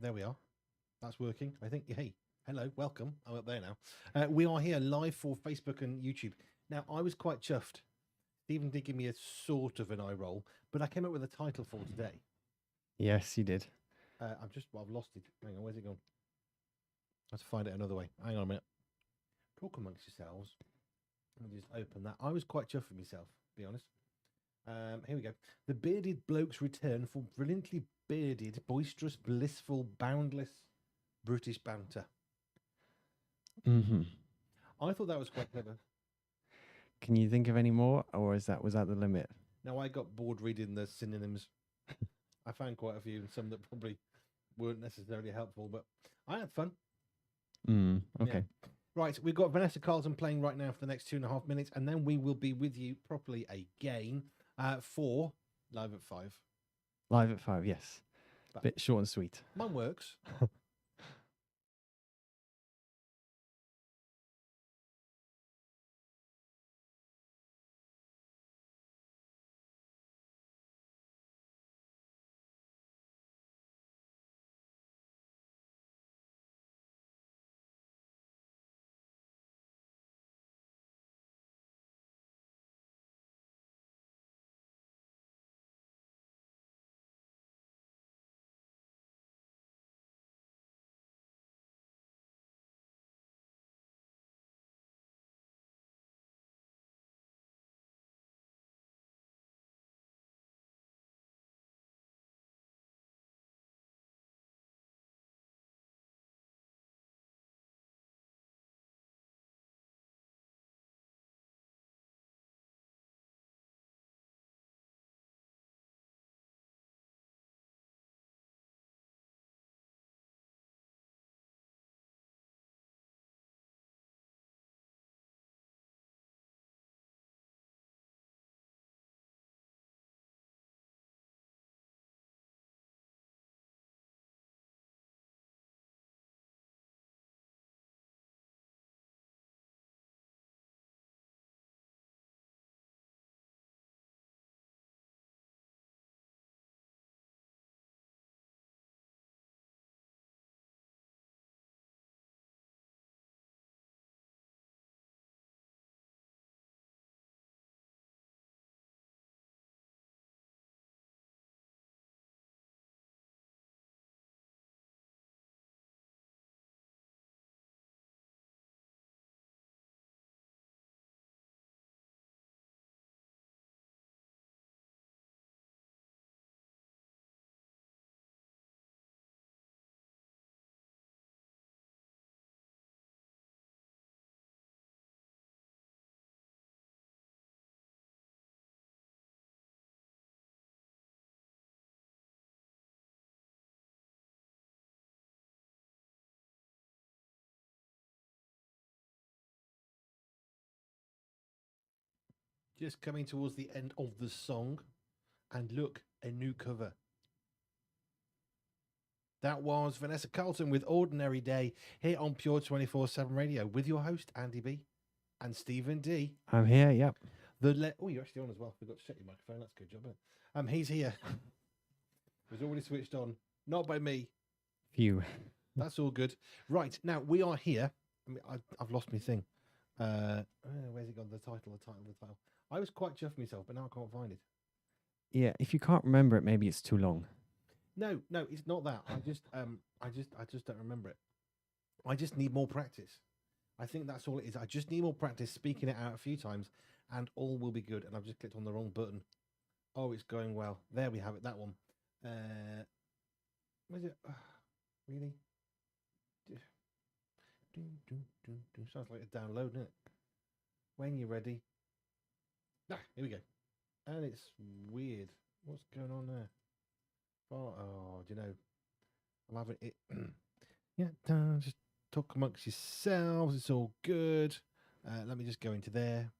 There we are. That's working. I think. Hey, hello, welcome. I'm up there now. We are here live for Facebook and YouTube. Now, I was quite chuffed. Stephen did give me a sort of an eye roll, but I came up with a title for today. Yes, you did. I've lost it. Hang on, where's it gone? I have to find it another way. Hang on a minute. Talk amongst yourselves. Let me just open that. I was quite chuffed with myself, to be honest. Here we go. The bearded blokes return for brilliantly bearded, boisterous, blissful, boundless British banter. Mm-hmm. I thought that was quite clever. Can you think of any more, or was that the limit? Now, I got bored reading the synonyms. I found quite a few, and some that probably weren't necessarily helpful, but I had fun. Okay. Yeah. Right, we've got Vanessa Carlton playing right now for the next 2.5 minutes, and then we will be with you properly again for Live at 5. Live at 5, yes. Bit short and sweet. Mine works. Just coming towards the end of the song. And look, a new cover. That was Vanessa Carlton with Ordinary Day here on Pure 24/7 Radio with your host, Andy B. and Stephen D. I'm here, yep. Oh, you're actually on as well. Forgot to check your microphone. That's a good job, isn't it? He's here. It was already switched on. Not by me. Phew. That's all good. Right, now we are here. I mean, I've lost my thing. Where's it gone? The title. I was quite chuffed myself, but now I can't find it. Yeah, if you can't remember it, maybe it's too long. No, it's not that. I just don't remember it. I just need more practice. I think that's all it is. I just need more practice speaking it out a few times, and all will be good. And I've just clicked on the wrong button. Oh, it's going well. There we have it. That one. Where's it? Really? Sounds like a download, doesn't it? When you're ready. Here we go. And it's weird. What's going on there? Oh, do you know? I'm having it. Yeah, just talk amongst yourselves. It's all good. Let me just go into there.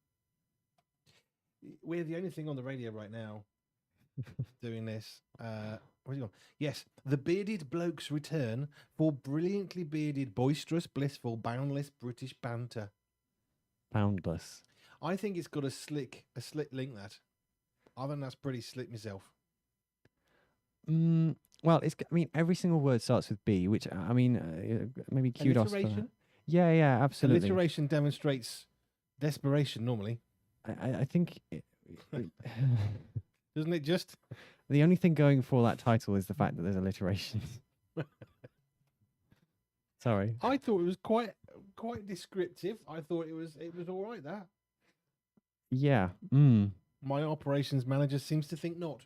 We're the only thing on the radio right now doing this. Where's he gone? Yes, the bearded blokes return for brilliantly bearded, boisterous, blissful, boundless British banter. Boundless. I think it's got a slick link. That I think that's pretty slick myself. Well, I mean, every single word starts with B, which I mean, maybe kudos for that. Alliteration. Yeah, absolutely. Alliteration demonstrates desperation normally, I think doesn't it? Just the only thing going for that title is the fact that there's alliterations. Sorry. I thought it was quite descriptive. I thought it was all right. That Yeah. my operations manager seems to think not.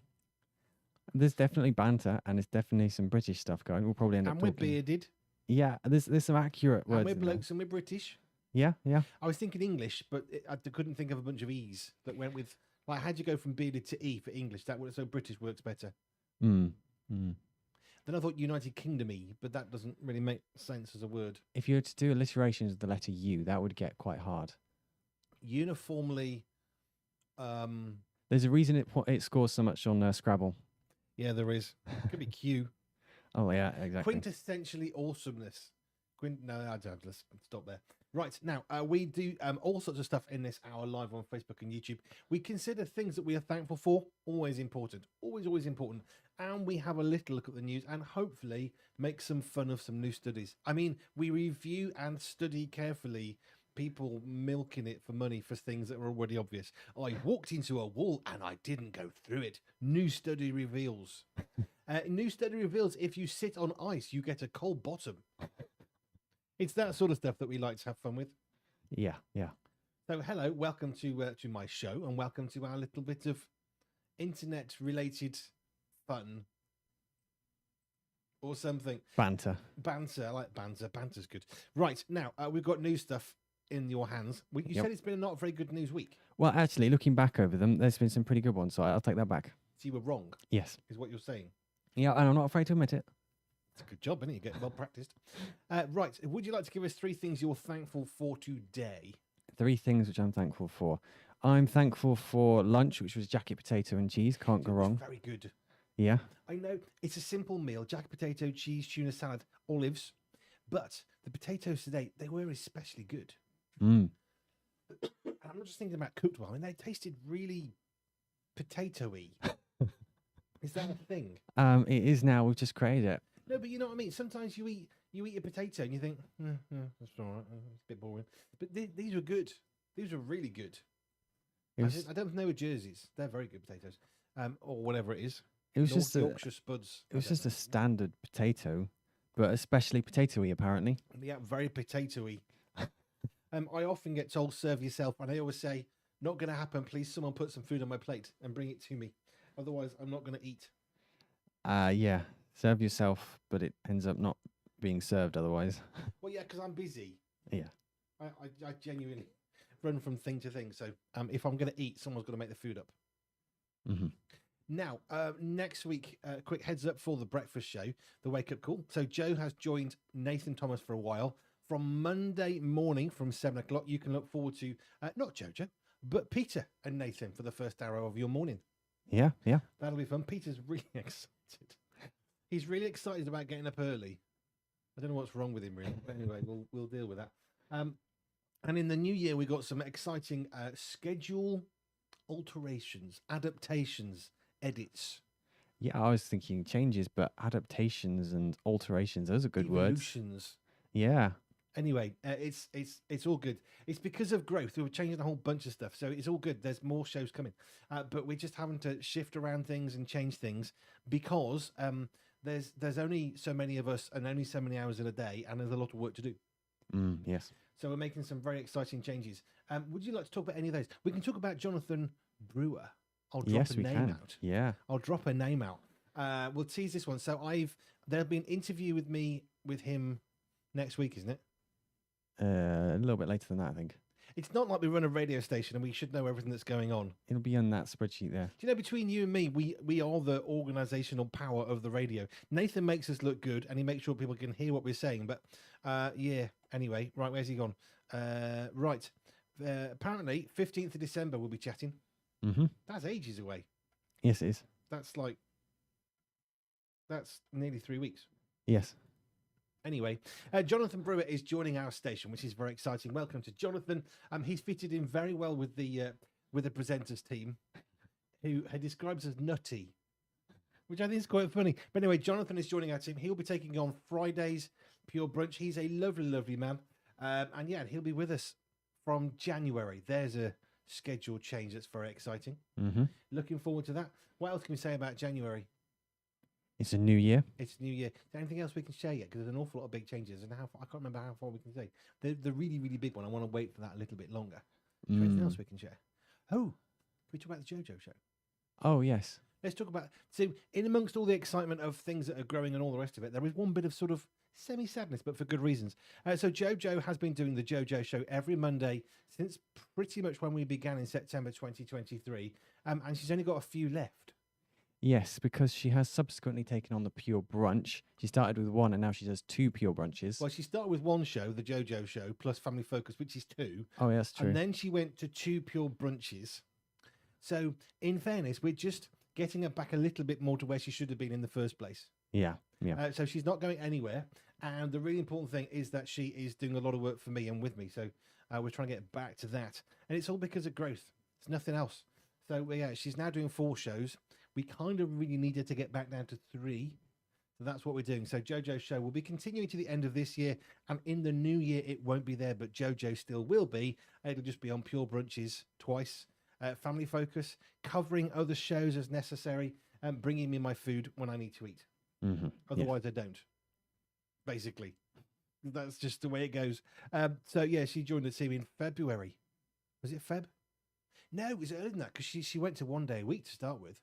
There's definitely banter, and there's definitely some British stuff going. We'll probably end up And we're talking. bearded. Yeah, there's some accurate And words. we're in there. blokes and we're British. Yeah. I was thinking English, but I couldn't think of a bunch of E's that went with. Like, how'd you go from bearded to E for English? So British works better. Then I thought United Kingdom-y, but that doesn't really make sense as a word. If you were to do alliterations of the letter U, that would get quite hard. Uniformly. There's a reason it scores so much on Scrabble. Yeah, there is. Could be Q. Oh yeah, exactly. Quintessentially awesomeness. No, I don't. Let's stop there. Right, now, we do all sorts of stuff in this hour live on Facebook and YouTube. We consider things that we are thankful for. Always important. Always important. And we have a little look at the news and hopefully make some fun of some new studies. I mean, we review and study carefully people milking it for money for things that are already obvious. I walked into a wall and I didn't go through it. New study reveals. New study reveals if you sit on ice, you get a cold bottom. It's that sort of stuff that we like to have fun with. Yeah. So, hello, welcome to my show, and welcome to our little bit of internet-related fun or something. Banter. I like banter. Banter's good. Right, now, we've got new stuff in your hands. You said it's been a not very good news week. Well, actually, looking back over them, there's been some pretty good ones, so I'll take that back. So you were wrong. Yes. Is what you're saying. Yeah, and I'm not afraid to admit it. It's a good job, isn't it? You get well practiced. Right, would you like to give us 3 things you're thankful for today? 3 things which I'm thankful for. I'm thankful for lunch, which was jacket potato and cheese. Can't go wrong. Very good. Yeah. I know it's a simple meal: jacket potato, cheese, tuna salad, olives. But the potatoes today, they were especially good. I'm not just thinking about cooked well. I mean, they tasted really potato-y. Is that a thing? It is now. We've just created it. No, but you know what I mean. Sometimes you eat a potato and you think, that's all right. It's a bit boring. But these were good. These were really good. I don't think they were jerseys. They're very good potatoes, or whatever it is. It was North just Yorkshire spuds. It was just a standard potato, but especially potatoey apparently. Yeah, very potatoey. I often get told, serve yourself, and I always say, not going to happen. Please, someone put some food on my plate and bring it to me. Otherwise, I'm not going to eat. Yeah. Serve yourself, but it ends up not being served otherwise. Well, yeah, because I'm busy. Yeah. I genuinely run from thing to thing. So if I'm going to eat, someone's got to make the food up. Now, next week, quick heads up for the breakfast show, the Wake Up Call. So Joe has joined Nathan Thomas for a while. From Monday morning from 7 o'clock, you can look forward to, not Jojo, but Peter and Nathan for the first hour of your morning. Yeah. That'll be fun. Peter's really excited. He's really excited about getting up early. I don't know what's wrong with him, really. But anyway, we'll deal with that. And in the new year, we got some exciting schedule alterations, adaptations, edits. Yeah, I was thinking changes, but adaptations and alterations, those are good Evolutions. words. Yeah. Anyway, it's all good. It's because of growth. We were changing a whole bunch of stuff, so it's all good. There's more shows coming, but we're just having to shift around things and change things because there's only so many of us and only so many hours in a day, and there's a lot of work to do. Yes. So we're making some very exciting changes. Would you like to talk about any of those? We can talk about Jonathan Brewer. I'll drop a name out. Yeah. I'll drop a name out. We'll tease this one. So there'll be an interview with him next week, isn't it? A little bit later than that, I think. It's not like we run a radio station and we should know everything that's going on. It'll be on that spreadsheet there. Do you know, between you and me, we are the organisational power of the radio. Nathan makes us look good and he makes sure people can hear what we're saying. But yeah, anyway, right, where's he gone? Right. Apparently, 15th of December we'll be chatting. That's ages away. Yes, it is. That's nearly 3 weeks. Yes. Anyway, Jonathan Brewer is joining our station, which is very exciting. Welcome to Jonathan. He's fitted in very well with the presenters team, who he describes as nutty, which I think is quite funny. But anyway, Jonathan is joining our team. He'll be taking on Friday's Pure Brunch. He's a lovely, lovely man. And yeah, he'll be with us from January. There's a schedule change that's very exciting. Mm-hmm. Looking forward to that. What else can we say about January? It's a new year. It's New Year. Is there anything else we can share yet? Because there's an awful lot of big changes, and I can't remember how far we can say. The really, really big one, I want to wait for that a little bit longer. Is there anything else we can share? Oh, can we talk about the JoJo show? Oh, yes. Let's talk about... So, in amongst all the excitement of things that are growing and all the rest of it, there is one bit of sort of semi-sadness, but for good reasons. So, JoJo has been doing the JoJo show every Monday since pretty much when we began in September 2023, and she's only got a few left. Yes, because she has subsequently taken on the Pure Brunch. She started with one, and now she does 2 Pure Brunches. Well, she started with one show, the JoJo show, plus Family Focus, which is 2. Oh, yeah, that's true. And then she went to 2 Pure Brunches. So, in fairness, we're just getting her back a little bit more to where she should have been in the first place. Yeah. So she's not going anywhere. And the really important thing is that she is doing a lot of work for me and with me. So we're trying to get back to that. And it's all because of growth. It's nothing else. So, yeah, she's now doing 4 shows. We kind of really needed to get back down to 3. So that's what we're doing. So JoJo's show will be continuing to the end of this year. And in the new year, it won't be there, but JoJo still will be. It'll just be on Pure Brunches twice. Family Focus, covering other shows as necessary, and bringing me my food when I need to eat. Mm-hmm. Otherwise, I don't. Basically. That's just the way it goes. So, yeah, she joined the team in February. Was it Feb? No, it was earlier than that, because she went to 1 day a week to start with.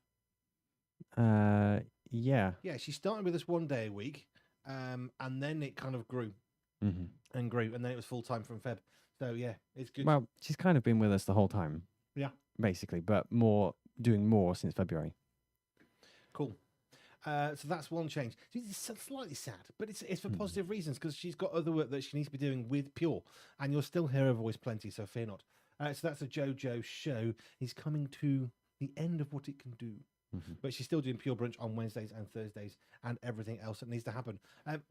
Yeah. Yeah, she started with us 1 day a week, and then it kind of grew and grew, and then it was full time from Feb. So yeah, it's good. Well, she's kind of been with us the whole time. Yeah, basically, but doing more since February. Cool. So that's one change. It's slightly sad, but it's for positive reasons, because she's got other work that she needs to be doing with Pure, and you'll still hear her voice plenty, so fear not. So that's a JoJo show. Is coming to the end of what it can do. But she's still doing Pure Brunch on Wednesdays and Thursdays and everything else that needs to happen.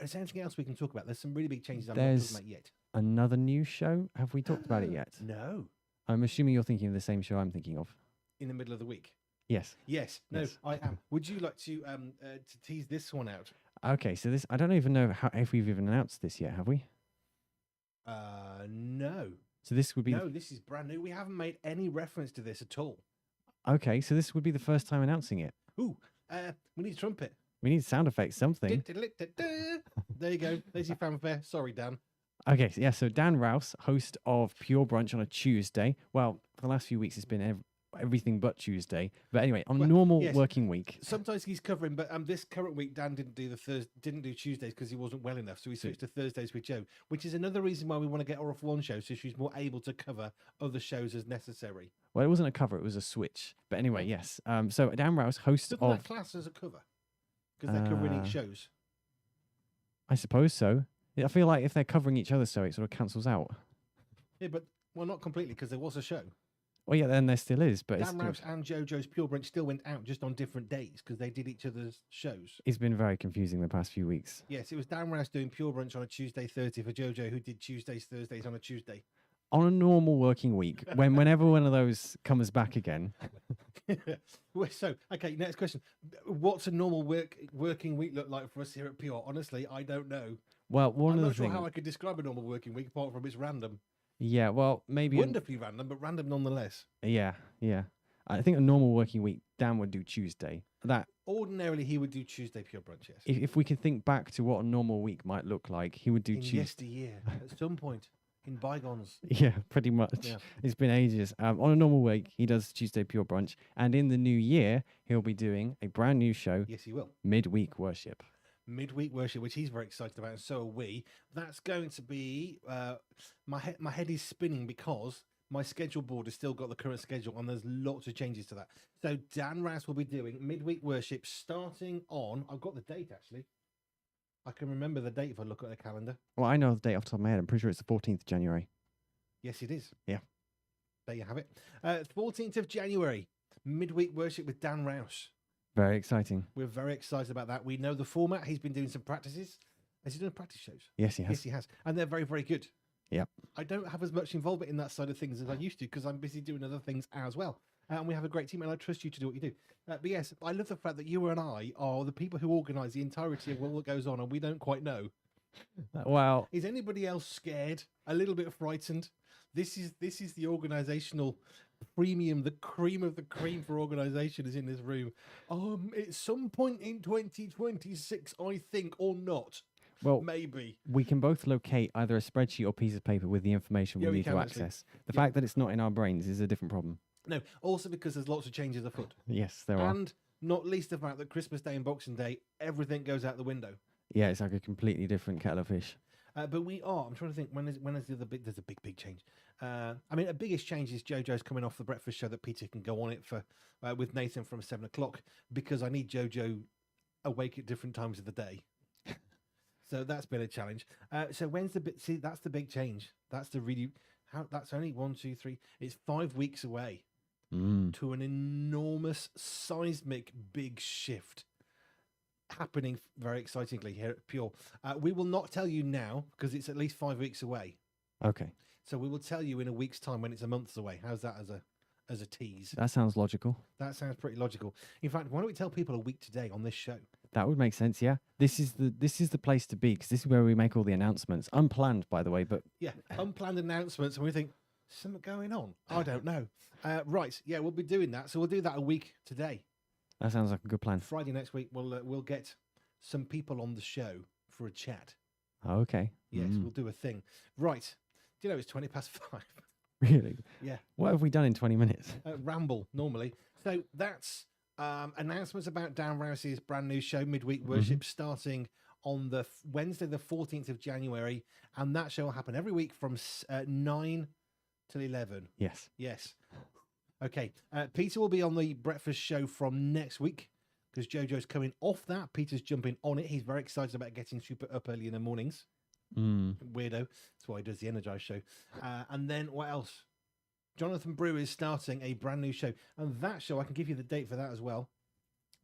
Is there anything else we can talk about? There's some really big changes I'm not talking about yet. Another new show? Have we talked about it yet? No. I'm assuming you're thinking of the same show I'm thinking of. In the middle of the week? Yes. Yes. No, yes. I am. Would you like to tease this one out? Okay, so I don't even know if we've even announced this yet, have we? No. So this would be... No, this is brand new. We haven't made any reference to this at all. Okay, so this would be the first time announcing it. Ooh, we need a trumpet. We need sound effects, something. There you go. There's your fanfare. Sorry, Dan. Okay, so yeah, so Dan Rouse, host of Pure Brunch on a Tuesday. Well, for the last few weeks, it's been everything but Tuesday. But anyway, on normal working week. Sometimes he's covering, but this current week, Dan didn't do Tuesdays because he wasn't well enough. So we switched to Thursdays with Joe, which is another reason why we want to get her off one show, so she's more able to cover other shows as necessary. Well, it wasn't a cover, it was a switch. But anyway, yes. So Dan Rouse, host Doesn't that class as a cover? Because they're covering each shows. I suppose so. I feel like if they're covering each other, so it sort of cancels out. Yeah, but not completely, because there was a show. Well, yeah, then there still is, but Dan Rouse and JoJo's Pure Brunch still went out just on different days because they did each other's shows. It's been very confusing the past few weeks. Yes, it was Dan Rouse doing Pure Brunch on a Tuesday, Thursday for JoJo, who did Tuesdays, Thursdays on a Tuesday. On a normal working week, whenever one of those comes back again. So, okay, next question. What's a normal working week look like for us here at Pure? Honestly, I don't know. Well, I'm not sure how I could describe a normal working week apart from it's random. Yeah, well, maybe... Wonderfully random, but random nonetheless. Yeah. I think a normal working week, Dan would do Tuesday. Ordinarily, he would do Tuesday Pure Brunch, yes. If we could think back to what a normal week might look like, he would do Tuesday. Yesteryear, at some point, in bygones. Yeah, pretty much. Yeah. It's been ages. On a normal week, he does Tuesday Pure Brunch. And in the new year, he'll be doing a brand new show. Yes, he will. Midweek Worship. Midweek Worship, which he's very excited about, and so are we. That's going to be my head is spinning because my schedule board has still got the current schedule, and there's lots of changes to that. So Dan Rouse will be doing Midweek Worship starting on... I've got the date, actually. I can remember the date if I look at the calendar. Well, I know the date off the top of my head. I'm pretty sure it's the 14th of January. Yes, it is. Yeah. There you have it. 14th of January, Midweek Worship with Dan Rouse. Very exciting. We're very excited about that. We know the format. He's been doing some practices. Has he done practice shows? Yes, he has. Yes, he has. And they're very, very good. Yeah. I don't have as much involvement in that side of things as I used to because I'm busy doing other things as well. and we have a great team, and I trust you to do what you do. But yes, I love the fact that you and I are the people who organise the entirety of what goes on, and we don't quite know. Well, is anybody else scared? A little bit frightened? This is the organisational premium, the cream of the cream for organisation is in this room. At some point in 2026, I think, or not. Well, maybe we can both locate either a spreadsheet or piece of paper with the information we need to access. The fact that it's not in our brains is a different problem. No, also because there's lots of changes afoot. Yes, there are. And not least the fact that Christmas Day and Boxing Day, everything goes out the window. Yeah, it's like a completely different kettle of fish. But we are. I'm trying to think when is the other big. There's a big change. I mean, a biggest change is JoJo's coming off the breakfast show that Peter can go on it for with Nathan from 7:00 because I need JoJo awake at different times of the day. So that's been a challenge. So when's the bit? See, that's the big change. That's the really. That's only 1, 2, 3. It's 5 weeks away to an enormous seismic big shift happening very excitingly here at Pure. We will not tell you now because it's at least 5 weeks away. Okay. So we will tell you in a week's time when it's a month away. How's that as a tease? That sounds logical. That sounds pretty logical. In fact, why don't we tell people a week today on this show? That would make sense, yeah. This is the place to be because this is where we make all the announcements. Unplanned, by the way, but... Yeah, unplanned announcements, and we think, something going on? I don't know. Right, yeah, we'll be doing that. So we'll do that a week today. That sounds like a good plan. Friday next week, we'll get some people on the show for a chat. Okay. Yes, we'll do a thing. Right. Do you know it's 5:20? Really? Yeah. What have we done in 20 minutes? Ramble, normally. So that's announcements about Dan Rousey's brand new show, Midweek Worship, starting on the Wednesday, the 14th of January. And that show will happen every week from 9 till 11. Yes. Yes. Okay. Peter will be on the breakfast show from next week because JoJo's coming off that. Peter's jumping on it. He's very excited about getting super up early in the mornings. Weirdo. That's why he does the Energize show. And then what else? Jonathan Brew is starting a brand new show. And that show, I can give you the date for that as well.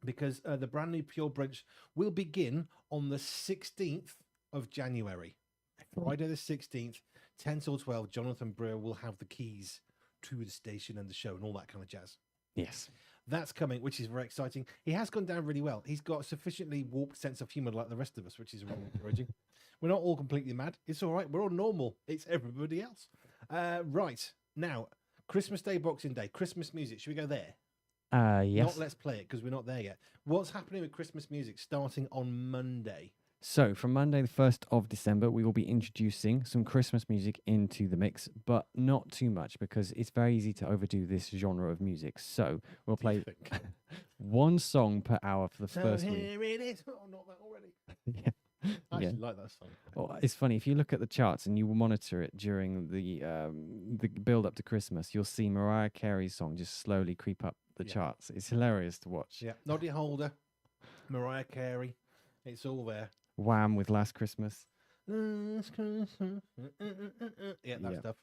Because the brand new Pure Brunch will begin on the 16th of January. Friday the 16th, 10 till 12, Jonathan Brewer will have the keys to the station and the show and all that kind of jazz. Yes. That's coming, which is very exciting. He has gone down really well. He's got a sufficiently warped sense of humor like the rest of us, which is really encouraging. We're not all completely mad. It's all right. We're all normal. It's everybody else. Right. Now, Christmas Day, Boxing Day, Christmas music. Should we go there? Yes. Not Let's Play It because we're not there yet. What's happening with Christmas music starting on Monday? So from Monday, the 1st of December, we will be introducing some Christmas music into the mix, but not too much because it's very easy to overdo this genre of music. So we'll play one song per hour for the first week. Here it is. Oh, not that already. Yeah. I actually like that song. Well, it's funny if you look at the charts and you monitor it during the build up to Christmas, you'll see Mariah Carey's song just slowly creep up the charts. It's hilarious to watch. Yeah, Noddy Holder, Mariah Carey, it's all there. Wham with Last Christmas. Last Christmas. Yeah, that stuff.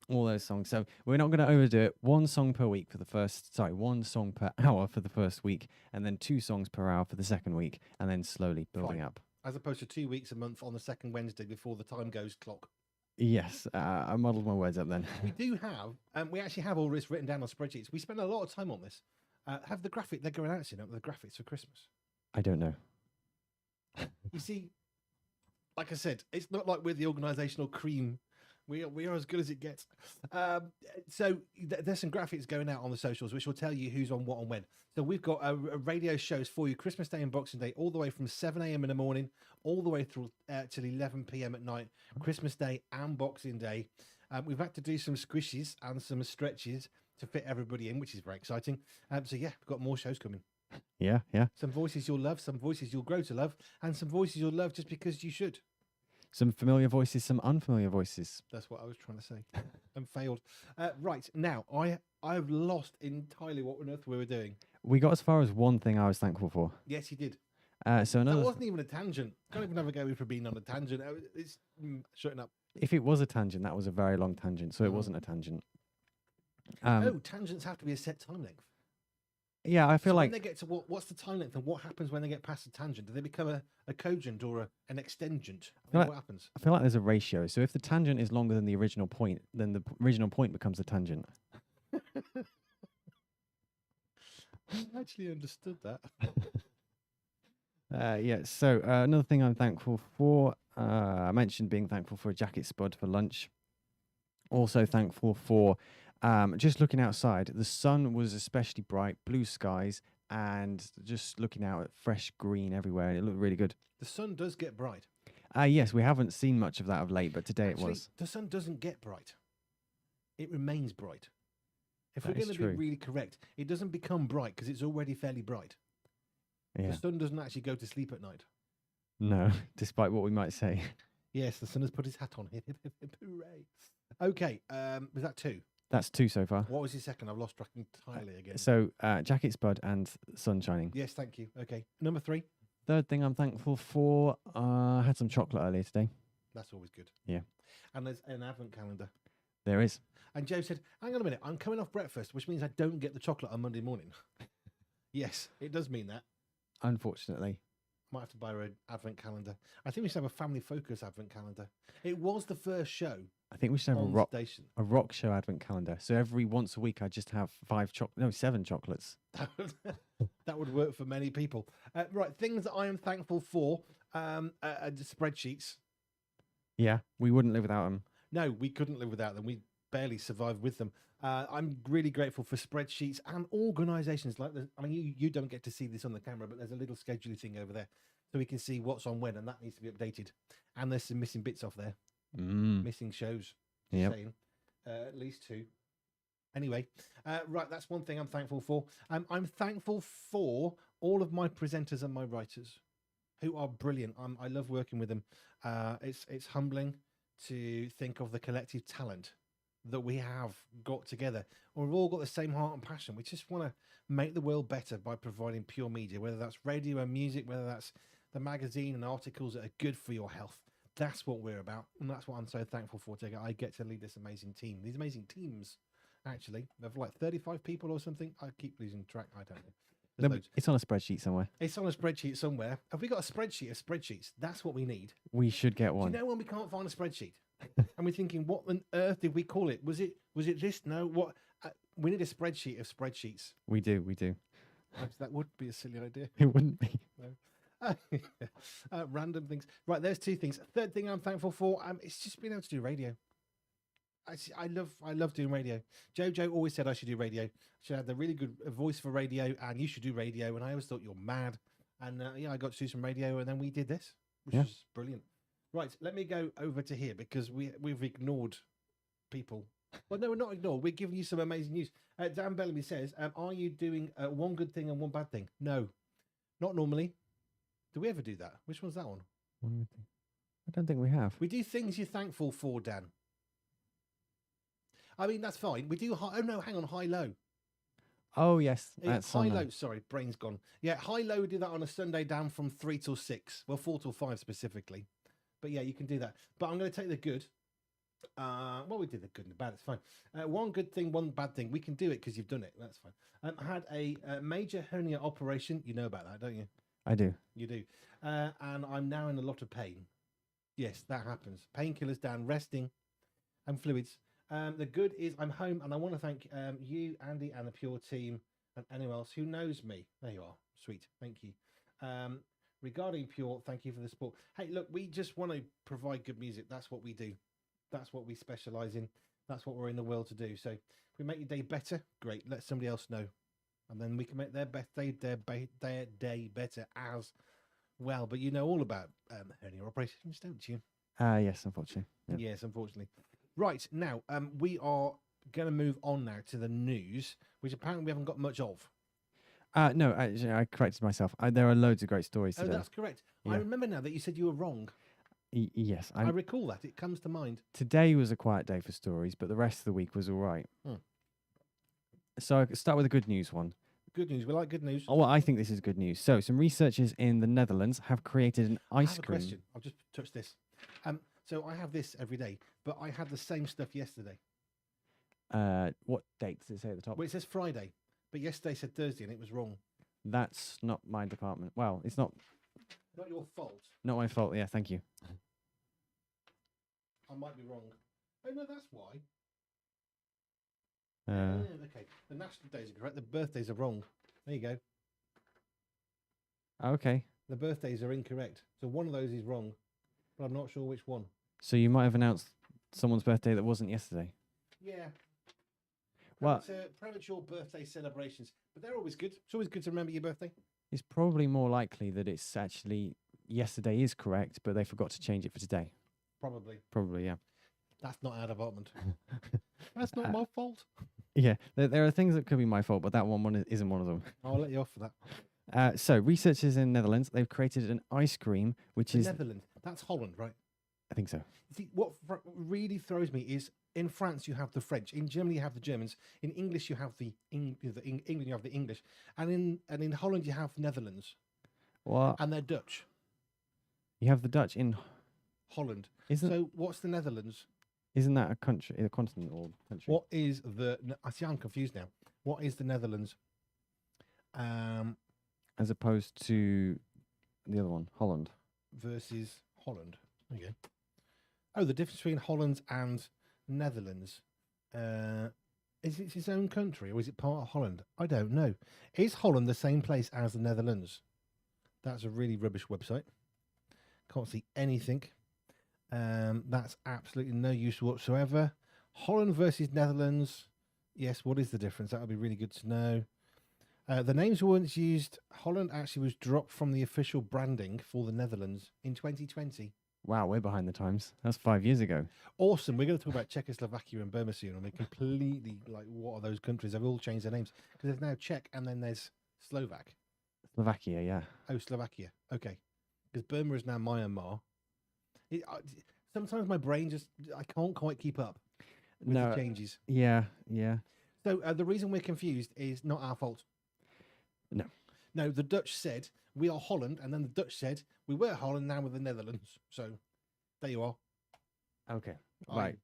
All those songs. So we're not going to overdo it. One song per hour for the first week, and then 2 songs per hour for the second week, and then slowly building up. As opposed to 2 weeks a month on the second Wednesday before the time goes clock. Yes, I muddled my words up then. We actually have all this written down on spreadsheets. We spend a lot of time on this. Have the graphic, they're going out, the graphics for Christmas. I don't know. You see, like I said, it's not like we're the organisational cream. We are as good as it gets. So there's some graphics going out on the socials, which will tell you who's on what and when. So we've got radio shows for you, Christmas Day and Boxing Day, all the way from 7 a.m. in the morning, all the way through till 11 p.m. at night, Christmas Day and Boxing Day. We've had to do some squishes and some stretches to fit everybody in, which is very exciting. So yeah, we've got more shows coming. Yeah. Some voices you'll love, some voices you'll grow to love, and some voices you'll love just because you should. Some familiar voices, some unfamiliar voices. That's what I was trying to say and failed. Right, now, I've lost entirely what on earth we were doing. We got as far as one thing I was thankful for. Yes, you did. So another. That wasn't even a tangent. Can't even have a go for being on a tangent. It's shutting up. If it was a tangent, that was a very long tangent, so it wasn't a tangent. Tangents have to be a set time length. Yeah, I feel like when they get to what's the time length and what happens when they get past a tangent? Do they become a cogent or an extangent? What happens? I feel like there's a ratio. So if the tangent is longer than the original point, then the original point becomes a tangent. I actually understood that. Yeah, so another thing I'm thankful for, I mentioned being thankful for a jacket spud for lunch. Also thankful for just looking outside. The sun was especially bright, blue skies, and just looking out at fresh green everywhere. And it looked really good. The sun does get bright. Yes, we haven't seen much of that of late, but today Actually, it was. the sun doesn't get bright. It remains bright. If That we're is going to be true. really correct, it doesn't become bright because it's already fairly bright. Yeah. The sun doesn't actually go to sleep at night. No, despite what we might say. Yes, the sun has put his hat on. Hip, hip, hip, hip, hooray. Okay, was that 2? That's 2 so far. What was your second? I've lost track entirely again. So, jacket spud and sun shining. Yes, thank you. Okay, number 3. Third thing I'm thankful for, I had some chocolate earlier today. That's always good. Yeah. And there's an advent calendar. There is. And Joe said, hang on a minute, I'm coming off breakfast, which means I don't get the chocolate on Monday morning. Yes, it does mean that. Unfortunately. Might have to buy her an advent calendar. I think we should have a family focus advent calendar. It was the first show I think we should have on a station. rock show advent calendar. So every once a week, I just have 7 chocolates. That would work for many people. Right, things that I am thankful for. Spreadsheets. Yeah, we wouldn't live without them. No, we couldn't live without them. We barely survived with them. I'm really grateful for spreadsheets and organisations like this. I mean, you don't get to see this on the camera, but there's a little scheduling thing over there, so we can see what's on when, and that needs to be updated. And there's some missing bits off there, missing shows. Yep. Saying, at least 2. Anyway, right, that's one thing I'm thankful for. I'm thankful for all of my presenters and my writers, who are brilliant. I love working with them. It's humbling to think of the collective talent that we have got together. We've all got the same heart and passion. We just want to make the world better by providing pure media, whether that's radio and music, whether that's the magazine and articles that are good for your health. That's what we're about, and that's what I'm so thankful for. I get to lead this amazing team. These amazing teams, actually, of like 35 people or something. I keep losing track. I don't know. It's on a spreadsheet somewhere. It's on a spreadsheet somewhere. Have we got a spreadsheet of spreadsheets? That's what we need. We should get Do one. you know when we can't find a spreadsheet? And we're thinking, what on earth did we call it? Was it this? No, what? We need a spreadsheet of spreadsheets. We do. That would be a silly idea. It wouldn't be. No. Random things. Right, there's 2 things. Third thing I'm thankful for, it's just being able to do radio. I love doing radio. Jojo always said I should do radio. She had a really good voice for radio, and you should do radio. And I always thought you're mad. And yeah, I got to do some radio, and then we did this, which was brilliant. Right, let me go over to here because we've ignored people. Well, no, we're not ignored. We're giving you some amazing news. Dan Bellamy says, are you doing one good thing and one bad thing? No, not normally. Do we ever do that? Which one's that one? I don't think we have. We do things you're thankful for, Dan. I mean, that's fine. We do high. Oh, no, hang on. High-low. Oh, yes. That's high-low. Sorry, brain's gone. Yeah, high-low, we do that on a Sunday down from 3 till 6. Well, 4 till 5 specifically. But yeah, you can do that. But I'm going to take the good. Well, we did the good and the bad. It's fine. One good thing, one bad thing. We can do it because you've done it. That's fine. I had a major hernia operation. You know about that, don't you? I do. You do. And I'm now in a lot of pain. Yes, that happens. Painkillers down, resting, and fluids. The good is I'm home, and I want to thank you, Andy, and the Pure team, and anyone else who knows me. There you are. Sweet. Thank you. Regarding Pure, thank you for the support. Hey, look, we just want to provide good music. That's what we do. That's what we specialize in. That's what we're in the world to do. So if we make your day better, great. Let somebody else know. And then we can make their day better as well. But you know all about hernia operations, don't you? Yes, unfortunately. Yep. Yes, unfortunately. Right, now, we are going to move on now to the news, which apparently we haven't got much of. No, actually, I corrected myself. There are loads of great stories today. Oh, that's correct. Yeah. I remember now that you said you were wrong. Yes. I recall that. It comes to mind. Today was a quiet day for stories, but the rest of the week was all right. So I start with a good news one. Good news. We like good news. Oh, well, I think this is good news. So some researchers in the Netherlands have created an ice I have cream. a question. I'll just touch this. So I have this every day, but I had the same stuff yesterday. What date does it say at the top? Well, it says Friday, but yesterday said Thursday, and it was wrong. That's not my department. Well, it's not your fault. Not my fault. Yeah, thank you. I might be wrong. Oh no, that's why. Okay, the national days are correct. The birthdays are wrong. There you go. Okay. The birthdays are incorrect. So one of those is wrong, but I'm not sure which one. So you might have announced someone's birthday that wasn't yesterday. Yeah. Well, Premature birthday celebrations, but they're always good. It's always good to remember your birthday. it's probably more likely that it's actually yesterday is correct, but they forgot to change it for today. Probably, yeah. That's not our department. That's not my fault. Yeah, there are things that could be my fault, but that one isn't one of them. I'll let you off for that. So researchers in the Netherlands, they've created an ice cream, which is... Netherlands. That's Holland, right? I think so. See, what really throws me is in France you have the French, in Germany you have the Germans, in English you have England you have the English, and in Holland you have Netherlands. What? And they're Dutch. You have the Dutch in Holland. So what's the Netherlands? Isn't that a country, a continent or country? What is the? I see. I'm confused now. What is the Netherlands? As opposed to the other one, Holland versus Holland. There you go. Oh, the difference between Holland and Netherlands. Is it its own country or is it part of Holland? I don't know. Is Holland the same place as the Netherlands? That's a really rubbish website. Can't see anything. That's absolutely no use whatsoever. Holland versus Netherlands. Yes, what is the difference? That would be really good to know. The names were once used. Holland actually was dropped from the official branding for the Netherlands in 2020. Wow, we're behind the times. That's 5 years ago. Awesome. We're going to talk about Czechoslovakia and Burma soon. And they're completely like, what are those countries? They've all changed their names because there's now Czech and then there's Slovak. Slovakia, yeah. Oh, Slovakia. Okay. Because Burma is now Myanmar. Sometimes my brain I can't quite keep up with the changes. Yeah. So the reason we're confused is not our fault. No, the Dutch said we are Holland, and then the Dutch said we were Holland, now we're the Netherlands. So there you are. Okay, right.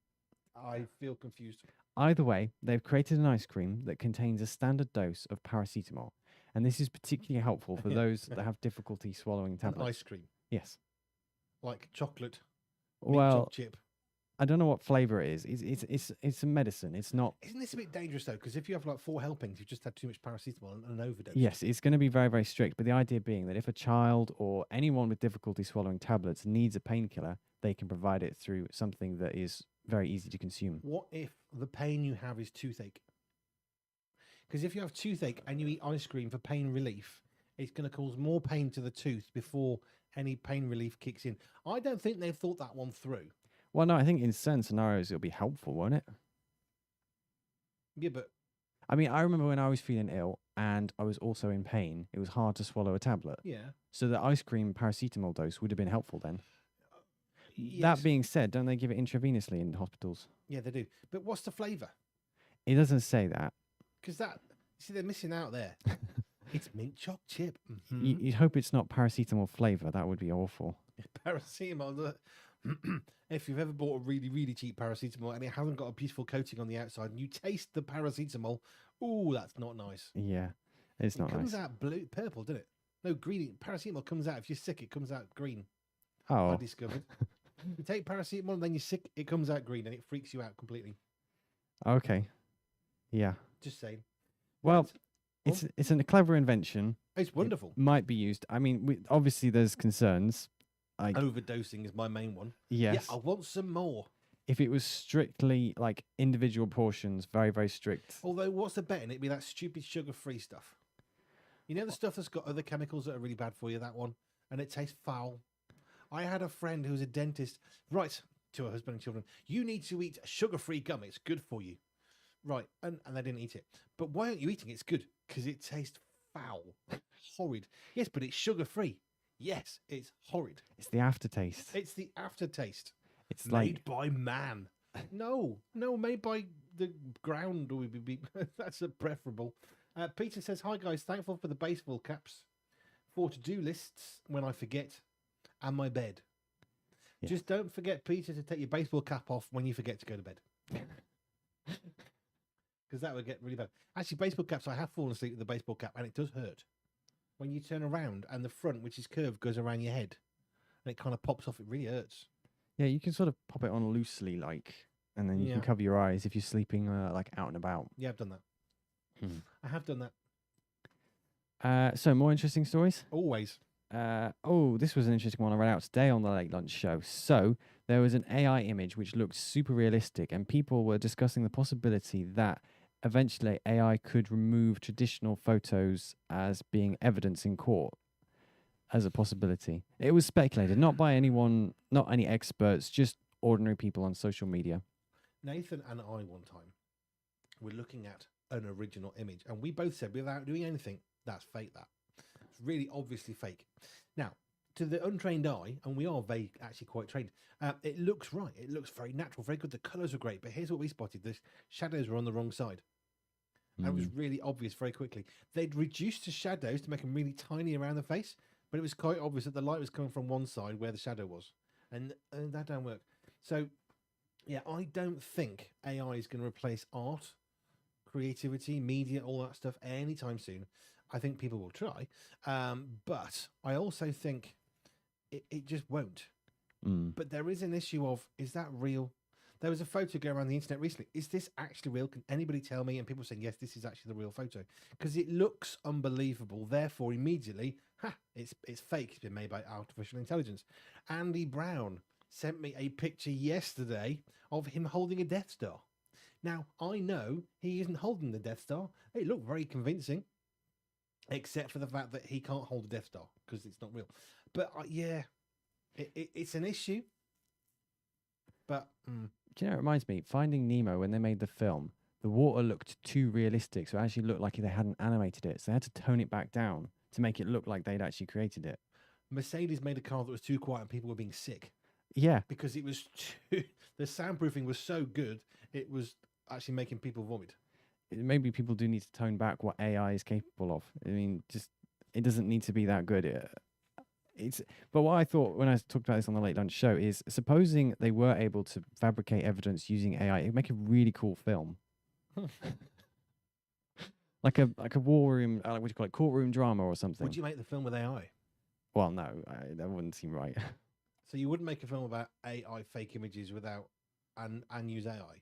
I feel confused. Either way, they've created an ice cream that contains a standard dose of paracetamol, and this is particularly helpful for those that have difficulty swallowing tablets. An ice cream? Yes. Like chocolate? Well, chip? I don't know what flavor it is. It's a medicine. It's not. Isn't this a bit dangerous though? Because if you have like 4 helpings, you've just had too much paracetamol and an overdose. Yes, it's going to be very, very strict. But the idea being that if a child or anyone with difficulty swallowing tablets needs a painkiller, they can provide it through something that is very easy to consume. What if the pain you have is toothache? Because if you have toothache and you eat ice cream for pain relief, it's going to cause more pain to the tooth before any pain relief kicks in. I don't think they've thought that one through. Well, no, I think in certain scenarios it'll be helpful, won't it? Yeah, but... I mean, I remember when I was feeling ill and I was also in pain, it was hard to swallow a tablet. Yeah. So the ice cream paracetamol dose would have been helpul then. Yes. That being said, don't they give it intravenously in hospitals? Yeah, they do. But what's the flavour? It doesn't say that. Because see, they're missing out there. It's mint choc chip. Mm-hmm. You'd hope it's not paracetamol flavour. That would be awful. Paracetamol. If you've ever bought a really, really cheap paracetamol and it hasn't got a beautiful coating on the outside and you taste the paracetamol, ooh, that's not nice. Yeah, it's not nice. It comes out purple, doesn't it? No, green. Paracetamol comes out, if you're sick, it comes out green. Oh. I discovered. You take paracetamol and then you're sick, it comes out green and it freaks you out completely. Okay. Yeah. Just saying. Well, it's a clever invention. It's wonderful. It might be used. I mean, obviously there's concerns. Overdosing is my main one. Yes. Yeah, I want some more. If it was strictly like individual portions, very, very strict. Although, what's the bet in it? It'd be that stupid sugar-free stuff. You know the stuff that's got other chemicals that are really bad for you, that one? And it tastes foul. I had a friend who was a dentist. Right, to her husband and children, you need to eat sugar-free gum. It's good for you. Right, and they didn't eat it. But why aren't you eating it? It's good, because it tastes foul. Horrid. Yes, but it's sugar-free. Yes, it's horrid. It's the aftertaste. It's the aftertaste. It's made by man. No, made by the ground. That's a preferable. Peter says, hi guys, thankful for the baseball caps, for to-do lists when I forget, and my bed. Yeah. Just don't forget, Peter, to take your baseball cap off when you forget to go to bed. Because that would get really bad. Actually, baseball caps, I have fallen asleep with the baseball cap, and it does hurt. When you turn around and the front, which is curved, goes around your head and it kind of pops off, it really hurts. Yeah, you can sort of pop it on loosely, and then you can cover your eyes if you're sleeping, like out and about. Yeah, I've done that. I have done that. So more interesting stories. Always. This was an interesting one I read out today on the Late Lunch Show. So there was an AI image which looked super realistic, and people were discussing the possibility that eventually AI could remove traditional photos as being evidence in court as a possibility. It was speculated, not by anyone, not any experts, just ordinary people on social media. Nathan and I one time were looking at an original image, and we both said without doing anything, that's fake. It's really obviously fake. Now, to the untrained eye, and we are actually quite trained, it looks right. It looks very natural, very good. The colours are great, but here's what we spotted. The shadows were on the wrong side. And it was really obvious very quickly. They'd reduced the shadows to make them really tiny around the face, but it was quite obvious that the light was coming from one side where the shadow was. And that don't work. So, yeah, I don't think AI is going to replace art, creativity, media, all that stuff anytime soon. I think people will try. But I also think it just won't. But there is an issue of, is that real? There was a photo going around the internet recently. Is this actually real? Can anybody tell me? And people saying, yes, this is actually the real photo. Because it looks unbelievable. Therefore, immediately, it's fake. It's been made by artificial intelligence. Andy Brown sent me a picture yesterday of him holding a Death Star. Now, I know he isn't holding the Death Star. It looked very convincing, except for the fact that he can't hold a Death Star because it's not real. But yeah, it's an issue. But do you know, it reminds me, Finding Nemo, when they made the film, the water looked too realistic, so it actually looked like they hadn't animated it. So they had to tone it back down to make it look like they'd actually created it. Mercedes made a car that was too quiet and people were being sick. Yeah. Because it was the soundproofing was so good, it was actually making people vomit. Maybe people do need to tone back what AI is capable of. I mean, just it doesn't need to be that good. But what I thought when I talked about this on the Late Lunch Show is, supposing they were able to fabricate evidence using AI, it'd make a really cool film. like a war room, what do you call it, courtroom drama or something. Would you make the film with AI? Well, no, that wouldn't seem right. So you wouldn't make a film about AI fake images without and use AI?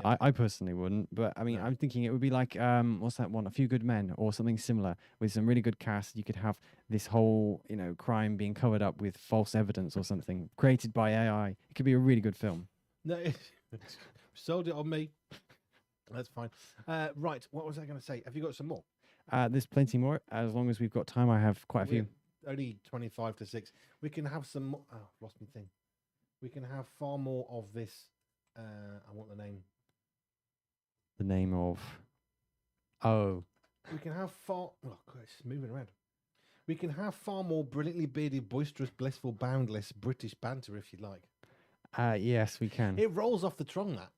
I personally wouldn't, but I mean, no. I'm thinking it would be like, what's that one? A Few Good Men or something similar with some really good cast. You could have this whole, crime being covered up with false evidence or something created by AI. It could be a really good film. No, sold it on me. That's fine. Right. What was I going to say? Have you got some more? There's plenty more. As long as we've got time, I have quite a few. Only 25 to 6. We can have some more. Oh, I've lost my thing. We can have far more of this. I want the name. The name of. Oh. We can have far. Oh, God, it's moving around. We can have far more brilliantly bearded, boisterous, blissful, boundless British banter if you like. Yes, we can. It rolls off the tongue, that.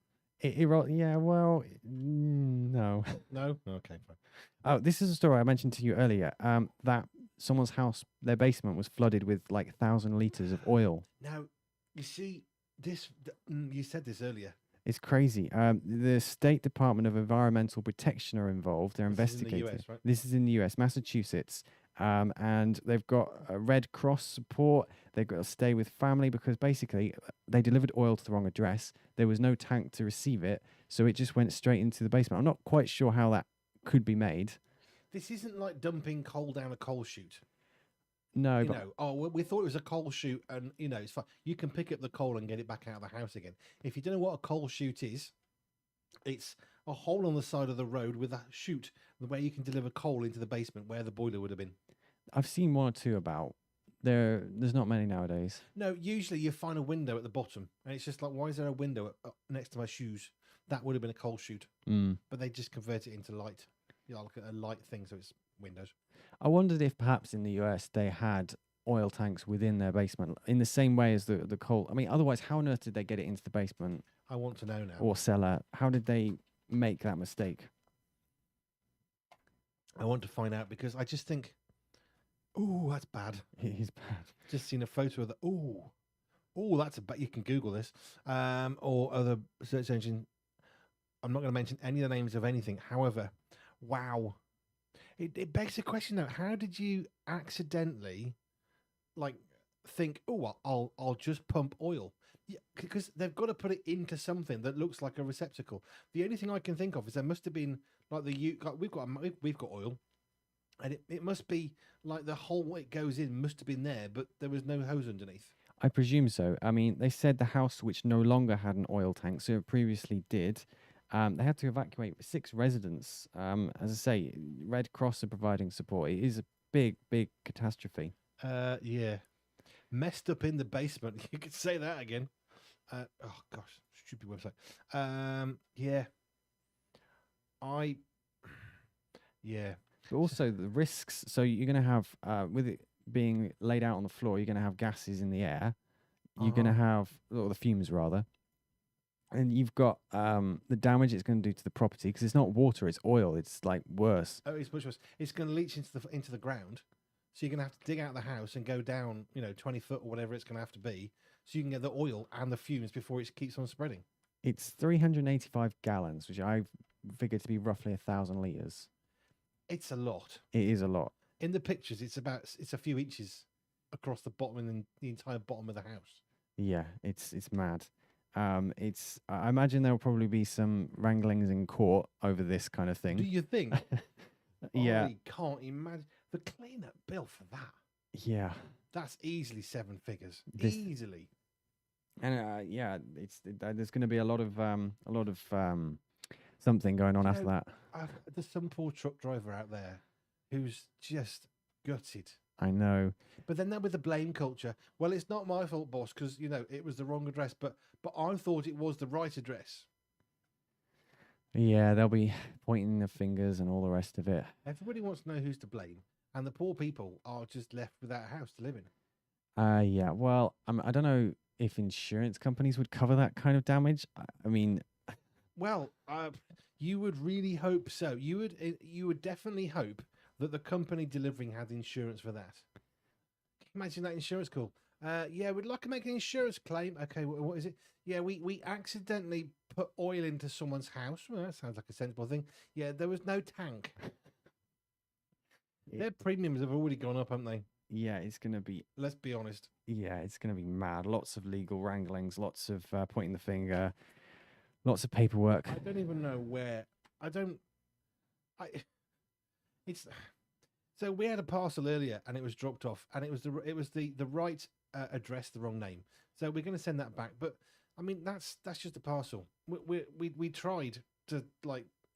Yeah, well, no. No? Okay, fine. Oh, this is a story I mentioned to you earlier. That someone's house, their basement was flooded with like 1,000 litres of oil. Now, you see, you said this earlier. It's crazy. The State Department of Environmental Protection are involved. They're investigating. This is in the US, right? This is in the US, Massachusetts. And they've got a Red Cross support. They've got to stay with family because basically they delivered oil to the wrong address. There was no tank to receive it, so it just went straight into the basement. I'm not quite sure how that could be made. This isn't like dumping coal down a coal chute. No, we thought it was a coal chute, and it's fine. You can pick up the coal and get it back out of the house again. If you don't know what a coal chute is, it's a hole on the side of the road with a chute where you can deliver coal into the basement where the boiler would have been. I've seen one or two about. There's not many nowadays. No, usually you find a window at the bottom, and it's just like, why is there a window next to my shoes? That would have been a coal chute, but they just convert it into light. Like a light thing, so it's windows. I wondered if perhaps in the US they had oil tanks within their basement in the same way as the coal. I mean, otherwise, how on earth did they get it into the basement? I want to know now. Or cellar. How did they make that mistake? I want to find out because I just think, ooh, that's bad. It is bad. Just seen a photo of the, ooh, that's a bad. You can Google this, or other search engine. I'm not going to mention any of the names of anything. However, wow. It begs the question though, how did you accidentally think, I'll just pump oil? Yeah, because they've got to put it into something that looks like a receptacle. The only thing I can think of is there must have been we've got oil, And it must be like the hole it goes in must have been there, but there was no hose underneath. I presume so. I mean, they said the house, which no longer had an oil tank, so it previously did, they had to evacuate 6 residents. As I say, Red Cross are providing support. It is a big, big catastrophe. Yeah. Messed up in the basement. You could say that again. Oh, gosh. Stupid website. Yeah. Yeah. But also the risks. So you're going to have, with it being laid out on the floor, you're going to have gases in the air. You're going to have, or the fumes rather. And you've got the damage it's going to do to the property, because it's not water, it's oil. It's like worse. Oh, it's much worse. It's going to leach into the ground. So you're going to have to dig out the house and go down, 20 foot or whatever it's going to have to be, so you can get the oil and the fumes before it keeps on spreading. It's 385 gallons, which I figured to be roughly 1,000 litres. It's a lot. It is a lot. In the pictures, it's a few inches across the bottom and the entire bottom of the house. Yeah, it's mad. I imagine there will probably be some wranglings in court over this kind of thing. Do you think? Yeah. I can't imagine the cleanup bill for that. Yeah. That's easily 7 figures. This- Easily. And there's going to be a lot of something going on after that. There's some poor truck driver out there who's just gutted. I know. But then with the blame culture, well, it's not my fault, boss, because it was the wrong address. But I thought it was the right address. Yeah, they'll be pointing their fingers and all the rest of it. Everybody wants to know who's to blame, and the poor people are just left without a house to live in. Yeah. Well, I don't know if insurance companies would cover that kind of damage. I mean, well, you would really hope so. You would definitely hope that the company delivering had insurance for that. Imagine that insurance call. Yeah, we'd like to make an insurance claim. Okay, what is it? Yeah, we accidentally put oil into someone's house. Well, that sounds like a sensible thing. Yeah, there was no tank. Their premiums have already gone up, haven't they? Yeah, it's going to be... Let's be honest. Yeah, it's going to be mad. Lots of legal wranglings, lots of pointing the finger, lots of paperwork. I don't even know where... So we had a parcel earlier, and it was dropped off, and it was the right address, the wrong name. So we're going to send that back. But I mean, that's just a parcel. We tried to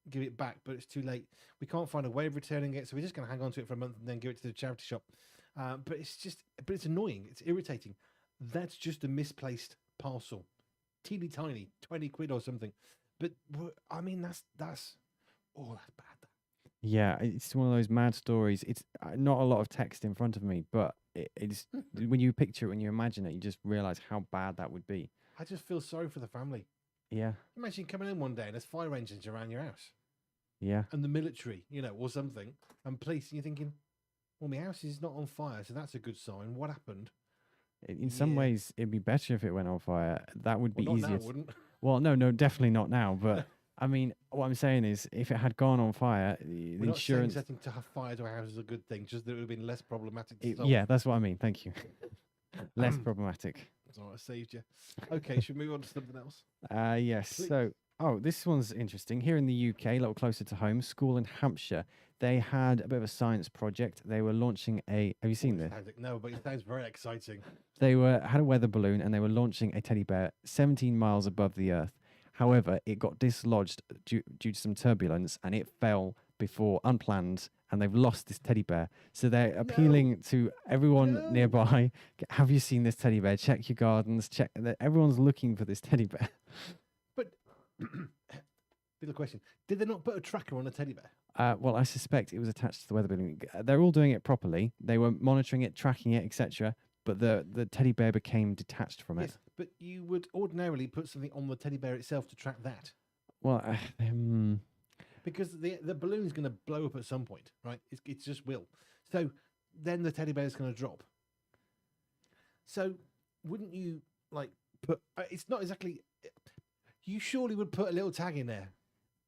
give it back, but it's too late. We can't find a way of returning it, so we're just going to hang on to it for a month and then give it to the charity shop. But it's annoying. It's irritating. That's just a misplaced parcel, teeny tiny, 20 quid or something. But I mean, that's bad. Yeah, it's one of those mad stories. It's not a lot of text in front of me, but it's when you picture it, when you imagine it, you just realize how bad that would be. I just feel sorry for the family. Yeah. Imagine coming in one day and there's fire engines around your house. Yeah. And the military, or something, and police, and you're thinking, well, my house is not on fire, so that's a good sign. What happened? In some ways, it'd be better if it went on fire. That would be not easier. Now, wouldn't? Well, no, definitely not now. But I mean, what I'm saying is, if it had gone on fire, the We're insurance. Not saying setting to have fire to a house is a good thing, just that it would have been less problematic to solve. Yeah, that's what I mean. Thank you. Less problematic. That's all right, I saved you. Okay, should we move on to something else? Yes. Please. So, this one's interesting. Here in the UK, a little closer to home, school in Hampshire, they had a bit of a science project. They were launching a. Have you seen this? No, but it sounds very exciting. They had a weather balloon and they were launching a teddy bear 17 miles above the Earth. However, it got dislodged due to some turbulence and it fell before unplanned, and they've lost this teddy bear. So they're appealing to everyone nearby. Have you seen this teddy bear? Check your gardens. Check that everyone's looking for this teddy bear. But little question: did they not put a tracker on a teddy bear? Well, I suspect it was attached to the weather balloon. They're all doing it properly. They were monitoring it, tracking it, etc. But the teddy bear became detached from it. Yes, but you would ordinarily put something on the teddy bear itself to track that. Well, because the balloon's going to blow up at some point, right? It just will. So then the teddy bear's going to drop. So wouldn't you put? It's not exactly. You surely would put a little tag in there.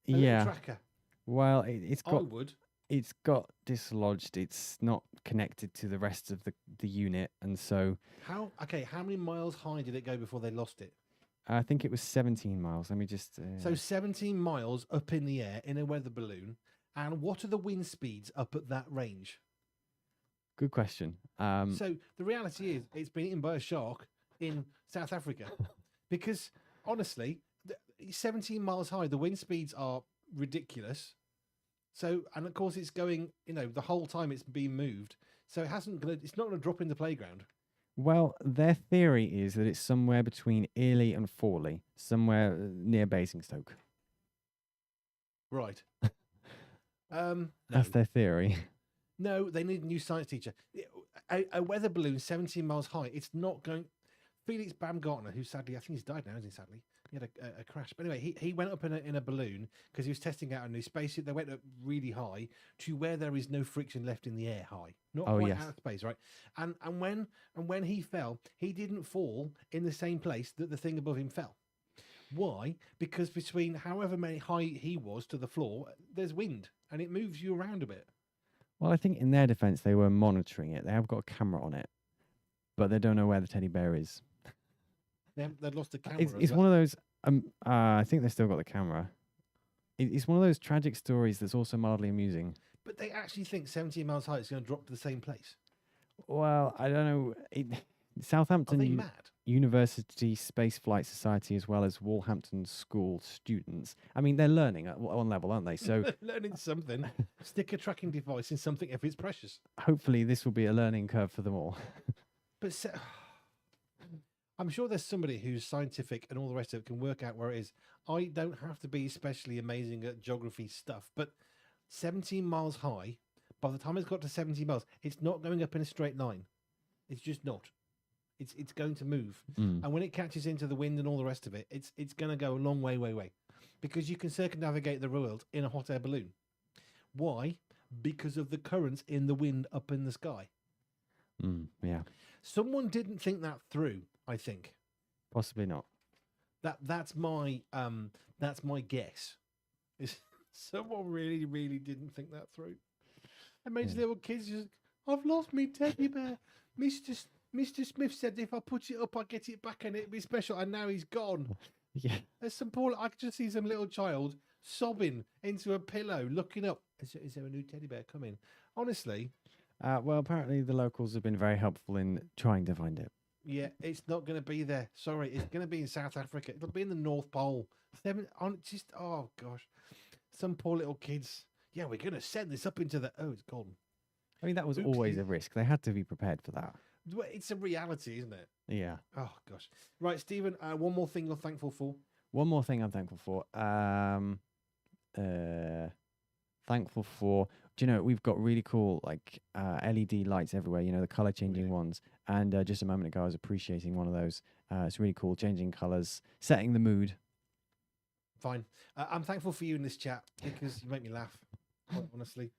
A little tracker. Well, it's got. I would. It's got dislodged. It's not connected to the rest of the unit, and so. How many miles high did it go before they lost it? I think it was 17 miles. Let me just. So 17 miles up in the air in a weather balloon, And what are the wind speeds up at that range? Good question. So the reality is it's been eaten by a shark in South Africa because honestly, 17 miles high, the wind speeds are ridiculous. So, and of course it's going, the whole time it's being moved. So it's not going to drop in the playground. Well, their theory is that it's somewhere between Ely and Forley, somewhere near Basingstoke. Right. No. That's their theory. No, they need a new science teacher. A weather balloon 17 miles high, it's not going... Felix Baumgartner, who sadly, I think he's died now, isn't he, sadly? He had a crash. But anyway, he went up in a balloon because he was testing out a new spacesuit. They went up really high to where there is no friction left in the air high. Not quite out of space, right? And when he fell, he didn't fall in the same place that the thing above him fell. Why? Because between however many high he was to the floor, there's wind and it moves you around a bit. Well, I think in their defense, they were monitoring it. They have got a camera on it, but they don't know where the teddy bear is. They'd lost the camera. It's one of those. I think they still got the camera. It's one of those tragic stories that's also mildly amusing. But they actually think 17 miles high is going to drop to the same place. Well, I don't know. Southampton Are they mad? University Space Flight Society, as well as Walhampton School students. I mean, they're learning at one level, aren't they? So learning something. Stick a tracking device in something if it's precious. Hopefully, this will be a learning curve for them all. But I'm sure there's somebody who's scientific and all the rest of it can work out where it is. I don't have to be especially amazing at geography stuff, but 17 miles high, by the time it's got to 17 miles, it's not going up in a straight line. It's just not. It's going to move. And when it catches into the wind and all the rest of it, it's going to go a long way. Because you can circumnavigate the world in a hot air balloon. Why? Because of the currents in the wind up in the sky. Yeah. Someone didn't think that through, I think. Possibly not. That's my guess. Is someone really, really didn't think that through. And makes little kids just, I've lost me teddy bear. Mr. Smith said if I put it up, I get it back and it'd be special. And now he's gone. Yeah. There's some I could just see some little child sobbing into a pillow, looking up. Is there a new teddy bear coming? Honestly. Well, apparently the locals have been very helpful in trying to find it. Yeah, it's not going to be there. Sorry, it's going to be in South Africa. It'll be in the North Pole. Oh gosh, some poor little kids. Yeah, we're going to send this up into the. Oh, it's gone. I mean, that was always a risk. They had to be prepared for that. It's a reality, isn't it? Yeah. Oh gosh. Right, Stephen. One more thing you're thankful for. One more thing I'm thankful for. Thankful for. Do you know we've got really cool LED lights everywhere? You know, the color changing ones. And just a moment ago, I was appreciating one of those. It's really cool, changing colors, setting the mood. Fine. I'm thankful for you in this chat because you make me laugh. Quite honestly,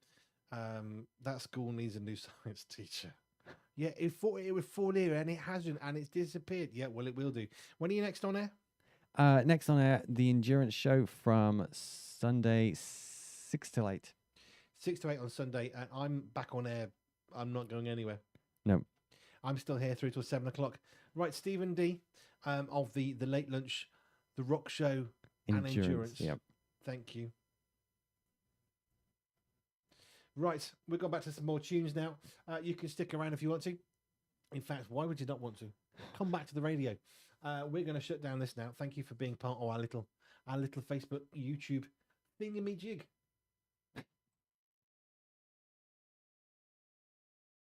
that school needs a new science teacher. Yeah, it was full here and it hasn't, and it's disappeared. Yeah, well, it will do. When are you next on air? Next on air, the Endurance Show from Sunday 6 till 8. 6 to 8 on Sunday, and I'm back on air. I'm not going anywhere. No. I'm still here through till 7 o'clock. Right, Stephen D. Of the Late Lunch, the Rock Show, and Endurance. Yep. Thank you. Right, we've gone back to some more tunes now. You can stick around if you want to. In fact, why would you not want to? Come back to the radio. We're going to shut down this now. Thank you for being part of our little Facebook, YouTube thingamajig.